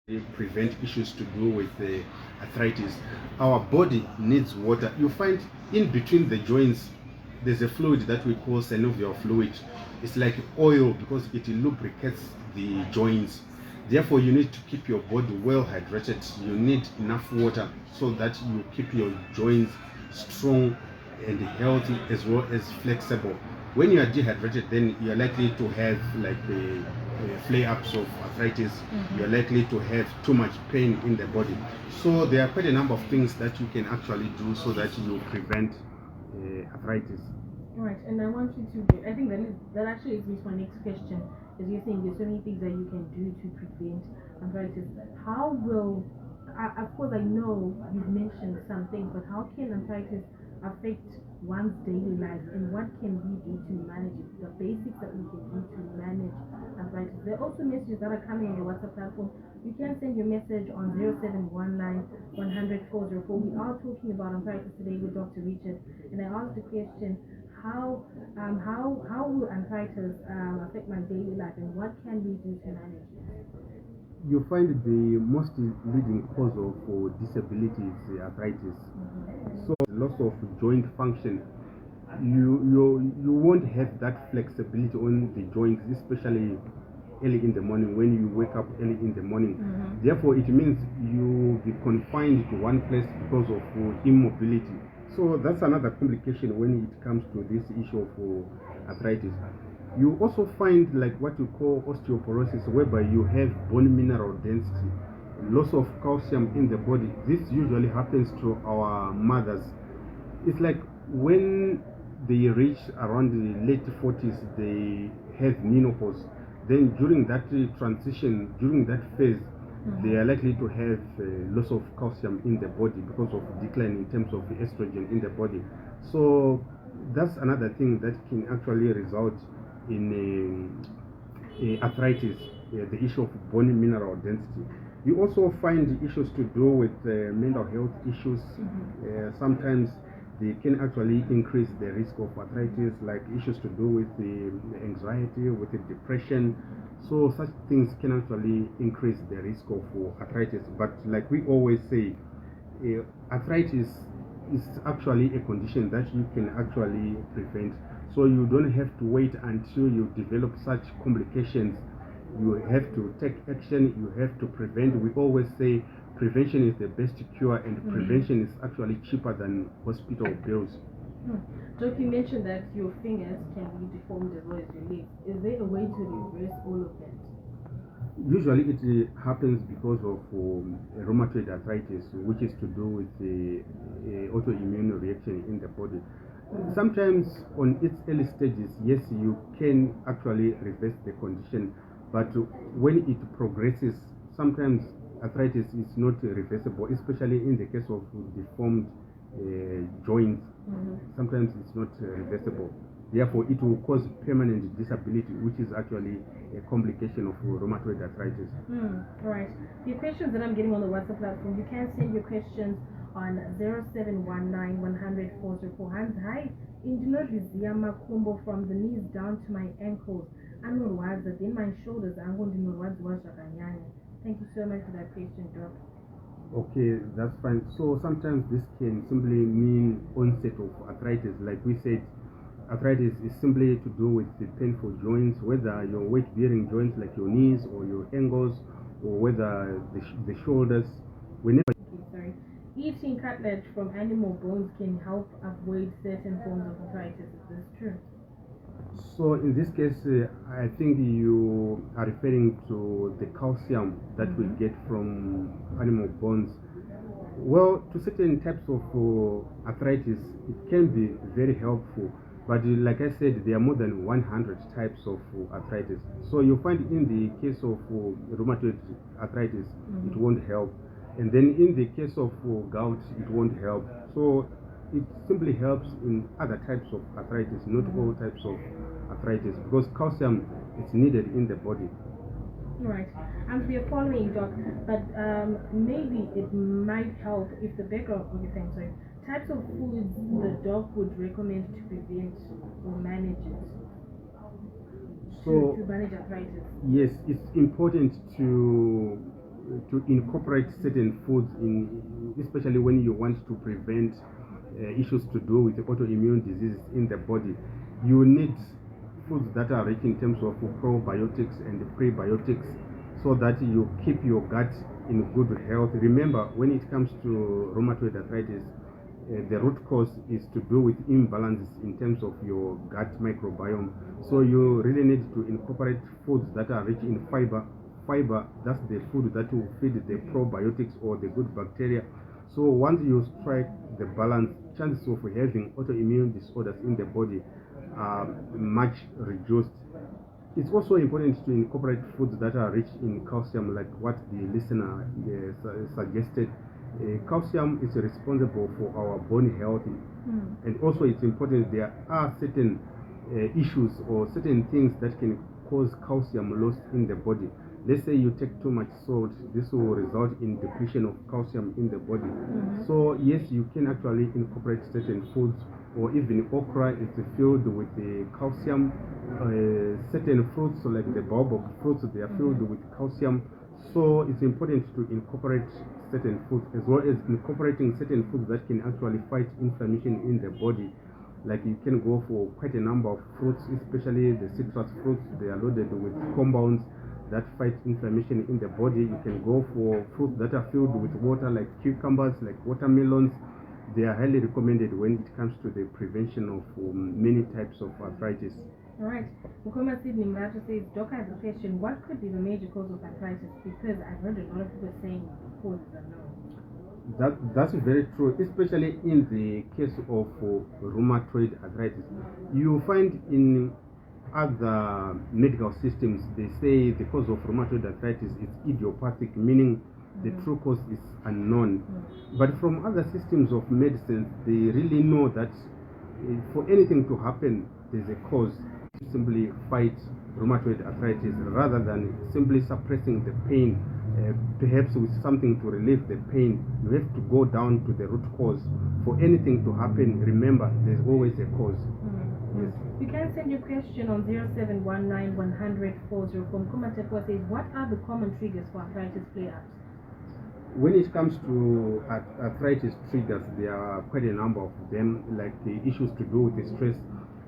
prevent issues to do with arthritis. Our body needs water. You find in between the joints there's a fluid that we call synovial fluid. It's like oil because it lubricates the joints. Therefore, you need to keep your body well hydrated. You need enough water so that you keep your joints strong and healthy as well as flexible. When you are dehydrated, then you are likely to have like flare-ups of arthritis. You're likely to have too much pain in the body. So there are quite a number of things that you can actually do so that you prevent arthritis. Right, and I want you to, I think that actually leads me to my next question, is you're saying there's so many things that you can do to prevent arthritis. How will, of course I know you've mentioned some things, but how can arthritis affect one's daily life, and what can we do to manage it? The basics that we can do to manage arthritis. There are also messages that are coming on the WhatsApp platform. You can send your message on 0719 100 404. We are talking about arthritis today with Dr. Richard, and I asked the question, how will arthritis affect my daily life, and what can we do to manage it? You find the most leading cause of disability is arthritis. So loss of joint function. You won't have that flexibility on the joints, especially early in the morning when you wake up early in the morning. Therefore, it means you'll be confined to one place because of immobility. So that's another complication when it comes to this issue of arthritis. You also find like what you call osteoporosis, whereby you have bone mineral density, loss of calcium in the body. This usually happens to our mothers. It's like when they reach around the late 40s, they have menopause. Then during that transition, during that phase, they are likely to have loss of calcium in the body because of decline in terms of estrogen in the body. So that's another thing that can actually result in arthritis, the issue of bone mineral density. You also find issues to do with mental health issues. Sometimes they can actually increase the risk of arthritis, like issues to do with the anxiety, with the depression. So such things can actually increase the risk of arthritis. But like we always say, arthritis is actually a condition that you can actually prevent. So you don't have to wait until you develop such complications. You have to take action, you have to prevent. We always say prevention is the best cure, and prevention is actually cheaper than hospital bills. Doc, you mentioned that your fingers can be deformed as well as your legs. Is there a way to reverse all of that? Usually it happens because of rheumatoid arthritis, which is to do with the autoimmune reaction in the body. Sometimes on its early stages, yes, you can actually reverse the condition, but when it progresses, sometimes arthritis is not reversible, especially in the case of deformed joints. Sometimes it's not reversible. Therefore, it will cause permanent disability, which is actually a complication of rheumatoid arthritis. Right. The questions that I'm getting on the WhatsApp platform, you can send your questions on 0719 100 404. Hi, Indinozizia Makumbo, from the knees down to my ankles. Anorwadza, then my shoulders. Thank you so much for that question, Doc. Okay, that's fine. So sometimes this can simply mean onset of arthritis. Like we said, arthritis is simply to do with the painful joints, whether your weight-bearing joints like your knees or your ankles, or whether the shoulders. Whenever Eating cartilage from animal bones can help avoid certain forms of arthritis. Is this true? So in this case, I think you are referring to the calcium that we get from animal bones. Well, to certain types of arthritis, it can be very helpful. But like I said, there are more than 100 types of arthritis. So you find in the case of rheumatoid arthritis, it won't help. And then in the case of gout, it won't help. So it simply helps in other types of arthritis, not all types of arthritis, because calcium is needed in the body. Right. And we are following, Doc, but maybe it might help if the background of the thing, sorry, types of foods the doc would recommend to prevent or manage it. So to manage arthritis. Yes, it's important to incorporate certain foods in, especially when you want to prevent issues to do with autoimmune diseases in the body. You need foods that are rich in terms of probiotics and prebiotics, so that you keep your gut in good health. Remember, when it comes to rheumatoid arthritis, the root cause is to do with imbalances in terms of your gut microbiome. So you really need to incorporate foods that are rich in fiber. Fiber, that's the food that will feed the probiotics or the good bacteria. So once you strike the balance, chances of having autoimmune disorders in the body are much reduced. It's also important to incorporate foods that are rich in calcium, like what the listener suggested. Calcium is responsible for our bone health, and also it's important there are certain issues or certain things that can cause calcium loss in the body. Let's say you take too much salt, this will result in depletion of calcium in the body. So yes, you can actually incorporate certain foods, or even okra is filled with the calcium. Certain fruits like the baobab fruits, they are filled with calcium. So it's important to incorporate certain foods, as well as incorporating certain foods that can actually fight inflammation in the body. Like you can go for quite a number of fruits, especially the citrus fruits. They are loaded with compounds that fight inflammation in the body. You can go for fruits that are filled with water, like cucumbers, like watermelons. They are highly recommended when it comes to the prevention of many types of arthritis. All right. Mukoma Sydney Marato says, Doc, I have a question. What could be the major cause of arthritis? Because I've heard a lot of people saying causes are known. That's very true, especially in the case of rheumatoid arthritis. You find in other medical systems, they say the cause of rheumatoid arthritis is idiopathic, meaning the true cause is unknown. But from other systems of medicine, they really know that for anything to happen, there's a cause. Simply fight rheumatoid arthritis rather than simply suppressing the pain, perhaps with something to relieve the pain. You have to go down to the root cause. For anything to happen, remember, there's always a cause. Yes. You can send your question on 0719-100-404. Kumatekwa says, what are the common triggers for arthritis flare-ups? When it comes to arthritis triggers, there are quite a number of them, like the issues to do with the stress.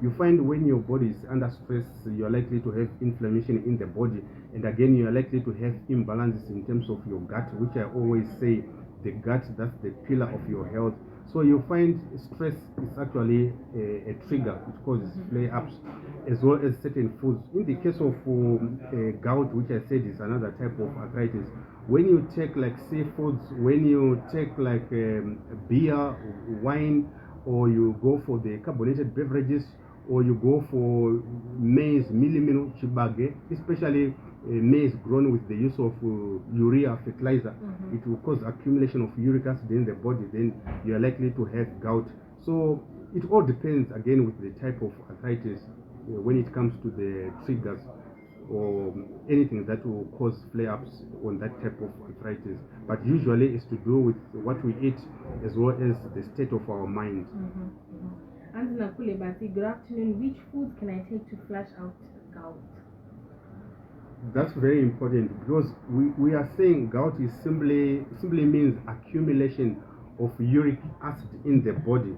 You find when your body is under stress, you're likely to have inflammation in the body, and again, you're likely to have imbalances in terms of your gut, which I always say, the gut, that's the pillar of your health. So you find stress is actually a trigger. It causes flare-ups, as well as certain foods. In the case of gout, which I said is another type of arthritis, when you take like seafoods, when you take like beer, wine, or you go for the carbonated beverages, or you go for maize, milimino, chibage, especially maize grown with the use of urea fertilizer, it will cause accumulation of uric acid in the body. Then you are likely to have gout. So it all depends again with the type of arthritis when it comes to the triggers or anything that will cause flare-ups on that type of arthritis. But usually it's to do with what we eat as well as the state of our mind. Angela Kulebati, good afternoon. Which foods can I take to flush out gout? That's very important, because we are saying gout is simply means accumulation of uric acid in the body.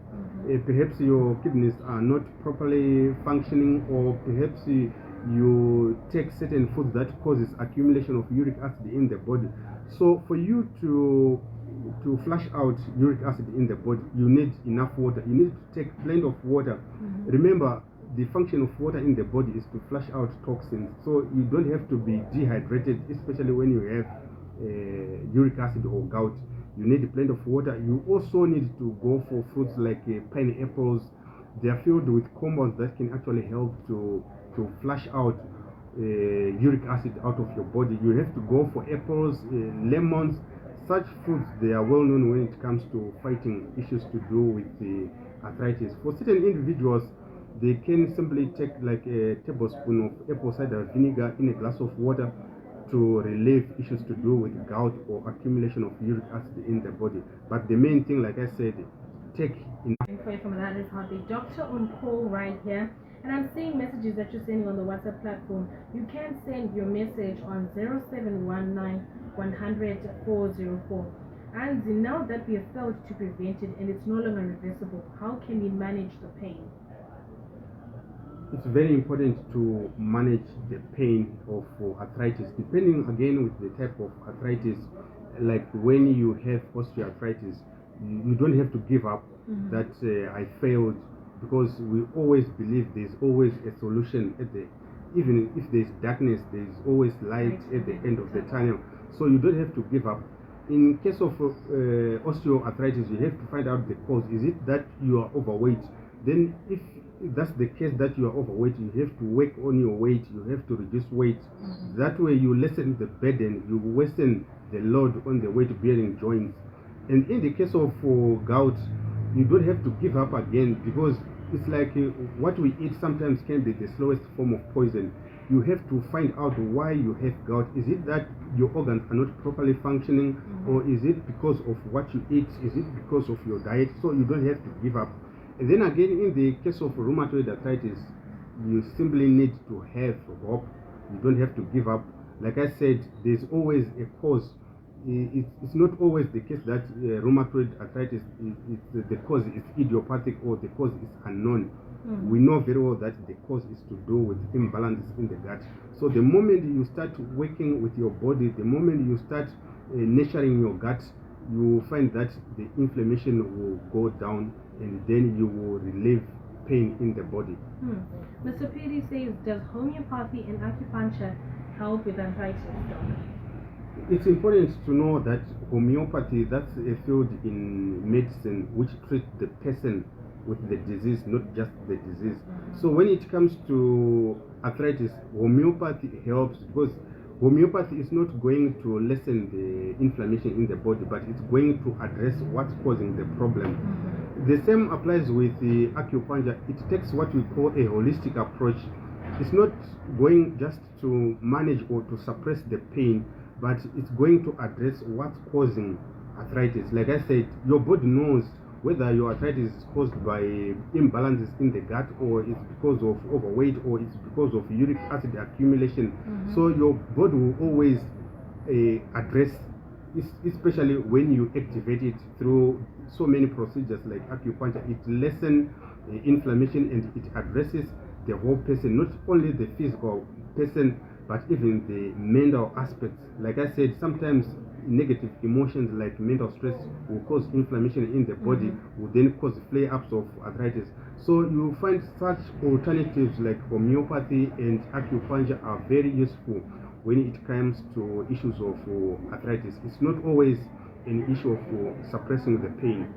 Perhaps your kidneys are not properly functioning, or perhaps you take certain foods that causes accumulation of uric acid in the body. So for you to flush out uric acid in the body, you need enough water. You need to take plenty of water. Remember, the function of water in the body is to flush out toxins. So you don't have to be dehydrated, especially when you have uric acid or gout. You need plenty of water. You also need to go for fruits like pineapples. They are filled with compounds that can actually help to flush out uric acid out of your body. You have to go for apples, lemons. Such foods, they are well known when it comes to fighting issues to do with the arthritis. For certain individuals, they can simply take like a tablespoon of apple cider vinegar in a glass of water to relieve issues to do with gout or accumulation of uric acid in the body. But the main thing, like I said, take enough. Info from that is how the doctor on call right here. And I'm seeing messages that you're sending on the WhatsApp platform. You can send your message on 0719 100 404. And now that we have failed to prevent it and it's no longer reversible, how can we manage the pain? It's very important to manage the pain of arthritis, depending again with the type of arthritis. Like when you have osteoarthritis, you don't have to give up that I failed, because we always believe there's always a solution at the, even if there's darkness, there's always light at the end of the tunnel. So you don't have to give up. In case of osteoarthritis, you have to find out the cause. Is it that you are overweight? Then if that's the case, that you are overweight, you have to work on your weight, you have to reduce weight. That way you lessen the burden, you lessen the load on the weight-bearing joints. And in the case of gout, you don't have to give up again, because it's like what we eat sometimes can be the slowest form of poison. You have to find out why you have gout. Is it that your organs are not properly functioning, or is it because of what you eat? Is it because of your diet? So you don't have to give up. And then again, in the case of rheumatoid arthritis, you simply need to have hope. You don't have to give up. Like I said, there's always a cause. It's not always the case that rheumatoid arthritis, the cause is idiopathic or the cause is unknown. We know very well that the cause is to do with imbalances in the gut. So the moment you start working with your body, the moment you start nurturing your gut, you will find that the inflammation will go down, and then you will relieve pain in the body. Mr. Piri says, does homeopathy and acupuncture help with arthritis? It's important to know that homeopathy, that's a field in medicine which treats the person with the disease, not just the disease. So when it comes to arthritis, homeopathy helps, because homeopathy is not going to lessen the inflammation in the body, but it's going to address what's causing the problem. The same applies with the acupuncture. It takes what we call a holistic approach. It's not going just to manage or to suppress the pain, but it's going to address what's causing arthritis. Like I said, your body knows whether your arthritis is caused by imbalances in the gut, or it's because of overweight, or it's because of uric acid accumulation. So your body will always address, especially when you activate it through so many procedures like acupuncture. It lessens inflammation, and it addresses the whole person, not only the physical person, but even the mental aspects. Like I said, sometimes negative emotions like mental stress will cause inflammation in the body, will then cause flare-ups of arthritis. So you find such alternatives like homeopathy and acupuncture are very useful when it comes to issues of arthritis. It's not always an issue of suppressing the pain.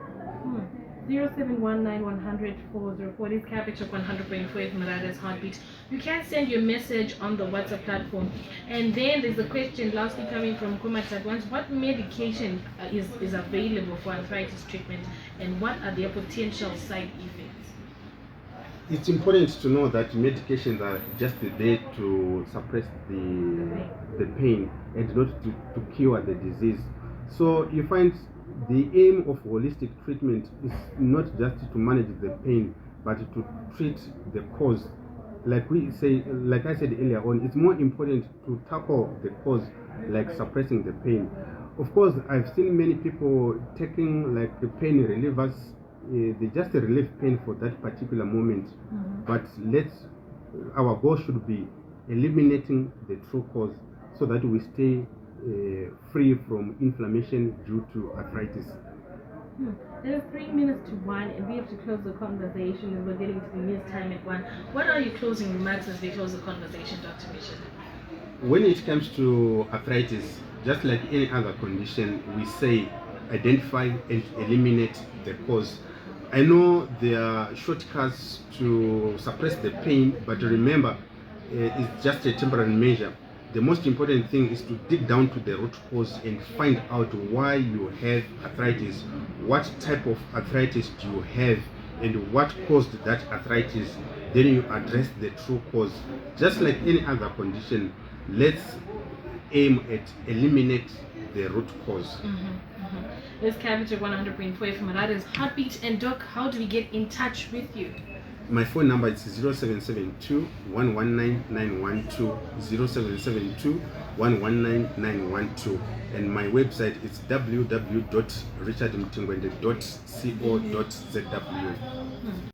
0719 100 404 is Capital 100.4 Marada's Heartbeat. You can send your message on the WhatsApp platform. And then there's a question lastly coming from Kumatat. What medication is available for arthritis treatment, and what are their potential side effects? It's important to know that medications are just there to suppress the pain and not to cure the disease. So you find the aim of holistic treatment is not just to manage the pain, but to treat the cause. Like I said earlier on, it's more important to tackle the cause, like suppressing the pain. Of course, I've seen many people taking like pain relievers. They just relieve pain for that particular moment. But our goal should be eliminating the true cause, so that we stay free from inflammation due to arthritis. There are 3 minutes to 1, and we have to close the conversation, and we're getting to the news time at 1. What are your closing remarks as we close the conversation, Dr. Michel? When it comes to arthritis, just like any other condition, we say identify and eliminate the cause. I know there are shortcuts to suppress the pain, but remember, it's just a temporary measure. The most important thing is to dig down to the root cause and find out why you have arthritis, what type of arthritis do you have, and what caused that arthritis. Then you address the true cause. Just like any other condition, let's aim at eliminate the root cause. This Capital 100.4 from Marada's Heartbeat. And Doc, how do we get in touch with you? My phone number is 0772 119 912, 0772 119 912, and my website is www.richardmatingwende.co.zw.